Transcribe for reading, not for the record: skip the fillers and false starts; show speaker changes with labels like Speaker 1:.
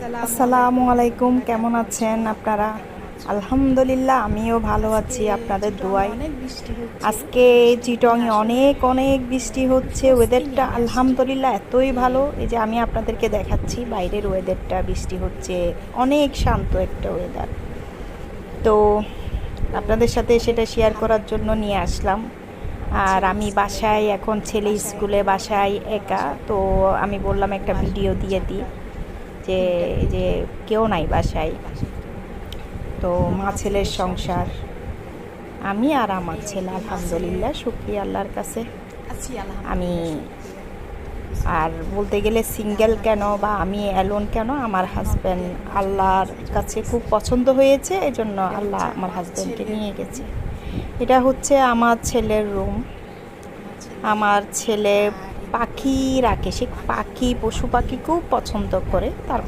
Speaker 1: আসসালামু আলাইকুম, কেমন আছেন আপনারা? আলহামদুলিল্লাহ, আমিও ভালো আছি আপনাদের দোয়ায়। আজকে চিটংয়ে অনেক অনেক বৃষ্টি হচ্ছে। ওয়েদারটা আলহামদুলিল্লাহ এতই ভালো, এই যে আমি আপনাদেরকে দেখাচ্ছি বাইরের ওয়েদারটা। বৃষ্টি হচ্ছে, অনেক শান্ত একটা ওয়েদার। তো আপনাদের সাথে সেটা শেয়ার করার জন্য নিয়ে আসলাম। আর আমি বাসায় এখন, ছেলে স্কুলে, বাসায় একা। তো আমি বললাম একটা ভিডিও দিয়ে দিই, যে যে কেউ নাই বাসায়। তো মা ছেলের সংসার, আমি আর আমার ছেলে, আলহামদুলিল্লাহ, শুকরিয়া আল্লাহর কাছে। আমি আর বলতে গেলে সিঙ্গেল কেন বা আমি অ্যালোন কেন, আমার হাজব্যান্ড আল্লাহর কাছে খুব পছন্দ হয়েছে, এই জন্য আল্লাহ আমার হাজব্যান্ডকে নিয়ে গেছে। এটা হচ্ছে আমার ছেলের রুম। আমার ছেলে পাখি রাখে, সে পাখি, পশু পাখি খুব পছন্দ করে। তার